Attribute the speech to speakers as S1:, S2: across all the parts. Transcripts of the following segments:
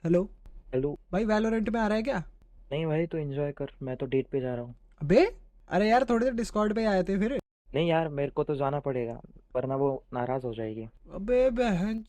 S1: Hello.
S2: Hello.
S1: भाई Valorant में आ रहा है क्या?
S2: नहीं भाई, तू एंजॉय कर, मैं तो डेट पे जा रहा हूँ।
S1: अबे, अरे यार थोड़ी देर डिस्कॉर्ड पे आए थे फिर।
S2: नहीं यार, मेरे को तो जाना पड़ेगा, वरना वो नाराज हो जाएगी।
S1: अबे बहन।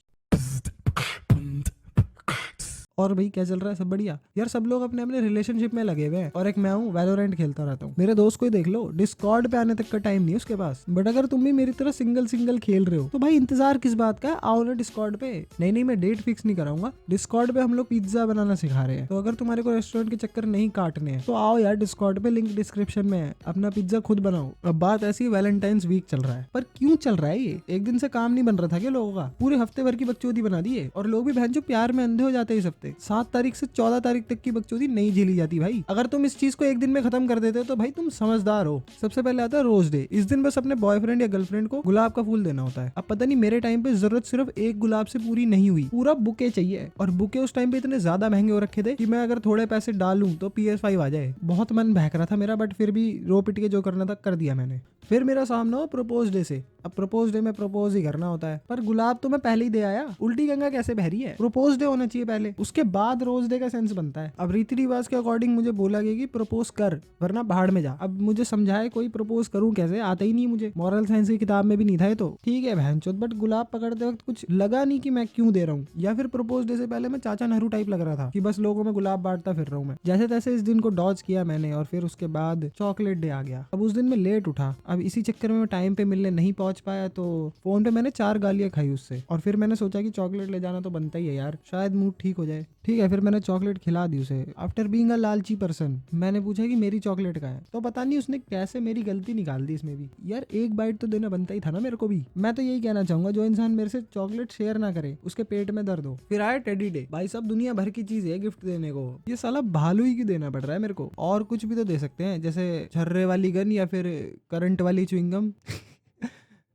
S1: और भाई क्या चल रहा है? सब बढ़िया यार। सब लोग अपने अपने रिलेशनशिप में लगे हुए हैं और एक मैं हूँ वैलोरेंट खेलता रहता हूँ। मेरे दोस्त को ही देख लो, डिस्कॉर्ड पे आने तक का टाइम नहीं है उसके पास। बट अगर तुम भी मेरी तरह सिंगल सिंगल खेल रहे हो तो भाई इंतजार किस बात का? आओ ना डिस्कॉर्ड पे। नहीं नहीं, मैं डेट फिक्स नहीं कराऊंगा। डिस्कॉर्ड पे हम लोग पिज्जा बनाना सिखा रहे हैं, तो अगर तुम्हारे को रेस्टोरेंट के चक्कर नहीं काटने हैं तो आओ यार डिस्कॉर्ड पे, लिंक डिस्क्रिप्शन में है। अपना पिज्जा खुद बनाओ। अब बात ऐसी, वैलेंटाइंस वीक चल रहा है, पर क्यों चल रहा है ये? एक दिन से काम नहीं बन रहा था क्या लोगों का? पूरे हफ्ते भर की बकचोदी बना दिए और लोग भी बहन जो प्यार में अंधे हो जाते हैं इस हफ्ते। 7 तारीख से 14 तारीख तक की बकचोदी नहीं झेली जाती भाई। अगर तुम इस चीज को एक दिन में खत्म कर देते हो तो भाई तुम समझदार हो। सबसे पहले आता है रोज डे। इस दिन बस अपने बॉयफ्रेंड या गर्लफ्रेंड को गुलाब का फूल देना होता है। अब पता नहीं मेरे टाइम पे जरूरत सिर्फ एक गुलाब से पूरी नहीं हुई, पूरा बुके चाहिए। और बुके उस टाइम पे इतने ज्यादा महंगे हो रखे थे कि मैं अगर थोड़े पैसे डालूं तो PS5 आ जाए। बहुत मन बहक रहा था मेरा, बट फिर भी रो पिट के जो करना था कर दिया मैंने। फिर मेरा सामना हो प्रपोज डे से। अब प्रपोज डे में प्रपोज ही करना होता है, पर गुलाब तो मैं पहले ही दे आया। उल्टी गंगा कैसे बह रही है? प्रपोज डे होना चाहिए पहले, उसके बाद रोज डे का सेंस बनता है। अब रीति रिवाज के अकॉर्डिंग मुझे बोला गया कि प्रपोज कर वरना भाड़ में जा। अब मुझे समझाए कोई, प्रपोज करूं कैसे? आता ही नहीं मुझे। मॉरल साइंस की किताब में भी नहीं था ये तो। ठीक है बहनचोद, बट गुलाब पकड़ते वक्त कुछ लगा नहीं कि मैं क्यों दे रहा हूँ। या फिर प्रपोज डे से पहले मैं चाचा नेहरू टाइप लग रहा था कि बस लोगों में गुलाब बांटता फिर रहा हूँ मैं। जैसे तैसे इस दिन को डॉज किया मैंने और फिर उसके बाद चॉकलेट डे आ गया। अब उस दिन मैं लेट उठा। अब इसी चक्कर में मैं टाइम पे मिलने नहीं पहुंच पाया, तो फोन पे मैंने 4 गालियां खाई उससे। और फिर मैंने सोचा कि चॉकलेट ले जाना तो बनता ही है यार, शायद मूड ठीक हो जाए। ठीक है, फिर मैंने चॉकलेट खिला दी उसे। आफ्टर बीइंग अ लालची पर्सन, मैंने पूछा कि मेरी चॉकलेट कहाँ है, तो पता नहीं उसने कैसे मेरी गलती निकाल दी इसमें भी। यार एक बाइट तो देना बनता ही था ना मेरे को भी। मैं तो यही कहना चाहूंगा, जो इंसान मेरे से चॉकलेट शेयर ना करे उसके पेट में दर्द हो। फिर आया टेडी डे। भाई सब दुनिया भर की चीज है गिफ्ट देने को, ये साला भालू ही क्यों देना पड़ रहा है मेरे को? और कुछ भी तो दे सकते हैं, जैसे छर्रे वाली गन या फिर करंट वाली च्युइंगम।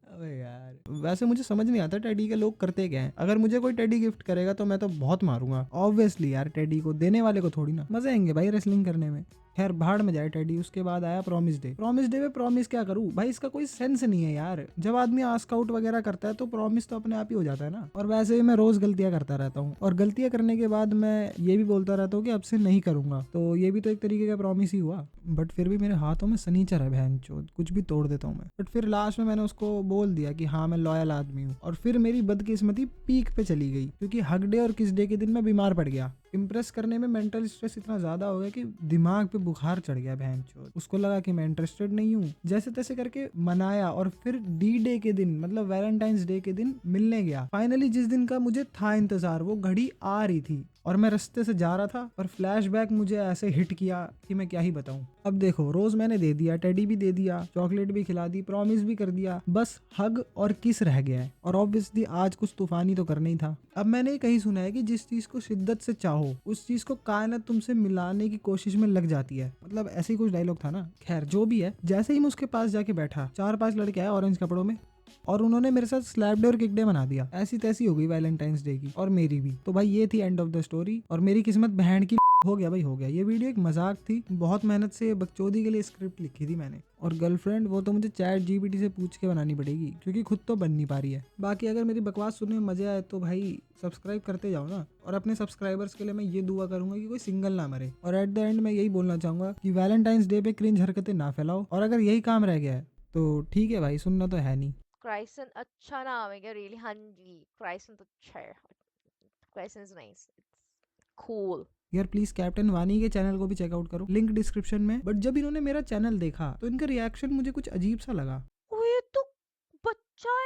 S1: अबे यार, वैसे मुझे समझ नहीं आता टेडी के लोग करते क्या हैं। अगर मुझे कोई टेडी गिफ्ट करेगा तो मैं तो बहुत मारूंगा ऑब्वियसली यार। टेडी को देने वाले को थोड़ी ना मजे आएंगे भाई रेसलिंग करने में। खैर भाड़ में जाए टेडी। उसके बाद आया प्रॉमिस डे। प्रॉमिस डे में प्रॉमिस क्या करूं भाई? इसका कोई सेंस नहीं है यार। जब आदमी आस्क आउट वगैरह करता है तो प्रॉमिस तो अपने आप ही हो जाता है ना। और वैसे भी मैं रोज गलतियां करता रहता हूँ, और गलतियां करने के बाद मैं ये भी बोलता रहता हूँ कि अब से नहीं करूंगा, तो ये भी तो एक तरीके का प्रॉमिस ही हुआ। बट फिर भी मेरे हाथों में सनीचर है बहन चोद, कुछ भी तोड़ देता हूँ मैं। बट फिर लास्ट में मैंने उसको बोल दिया कि हाँ मैं लॉयल आदमी हूँ। और फिर मेरी बदकिस्मती पीक पे चली गई, क्योंकि हक डे और किस डे के दिन मैं बीमार पड़ गया। इम्प्रेस करने में मेंटल स्ट्रेस इतना ज्यादा हो गया कि दिमाग पे बुखार चढ़ गया बहन चोद। उसको लगा कि मैं इंटरेस्टेड नहीं हूँ। जैसे तैसे करके मनाया, और फिर डी डे के दिन मतलब वैलेंटाइंस डे के दिन मिलने गया। फाइनली जिस दिन का मुझे था इंतजार, वो घड़ी आ रही थी और मैं रास्ते से जा रहा था, और फ्लैशबैक मुझे ऐसे हिट किया कि मैं क्या ही बताऊं। अब देखो, रोज मैंने दे दिया, टेडी भी दे दिया, चॉकलेट भी खिला दी, प्रॉमिस भी कर दिया, बस हग और किस रह गया है। और ऑब्वियसली आज कुछ तूफानी तो करना ही था। अब मैंने कहीं सुना है कि जिस चीज को शिद्दत से चाहो उस चीज को कायनात तुमसे मिलाने की कोशिश में लग जाती है। मतलब ऐसे ही कुछ डायलॉग था ना। खैर जो भी है, जैसे ही मैं उसके पास जाके बैठा, 4-5 लड़के आए ऑरेंज कपड़ों में, और उन्होंने मेरे साथ स्लैप डे और किक डे बना दिया। ऐसी तैसी हो गई वैलेंटाइंस डे की, और मेरी भी। तो भाई ये थी एंड ऑफ द स्टोरी, और मेरी किस्मत बहन की हो गया भाई, हो गया। ये वीडियो एक मजाक थी, बहुत मेहनत से बकचोदी के लिए स्क्रिप्ट लिखी थी मैंने। और गर्लफ्रेंड वो तो मुझे चैट जीपीटी से पूछ के बनानी पड़ेगी, क्योंकि खुद तो बन नहीं पा रही है। बाकी अगर मेरी बकवास सुनने में मजे आए तो भाई सब्सक्राइब करते जाओ ना। और अपने सब्सक्राइबर्स के लिए मैं ये दुआ करूंगा कि कोई सिंगल ना मरे। और एट द एंड मैं यही बोलना चाहूंगा कि वैलेंटाइंस डे पे क्रिंज हरकतें ना फैलाओ। और अगर यही काम रह गया है तो ठीक है भाई, सुनना तो है नहीं।
S3: क्राइसन अच्छा नाम है क्या? रियली? हाँ जी, क्राइसन तो अच्छा है। क्राइसन इज नाइस, इट्स कूल।
S1: यार प्लीज कैप्टन वानी के चैनल को भी चेकआउट करो, लिंक डिस्क्रिप्शन में। बट जब इन्होंने मेरा चैनल देखा तो इनका रिएक्शन मुझे कुछ अजीब सा लगा।
S3: ओ ये तो बच्चा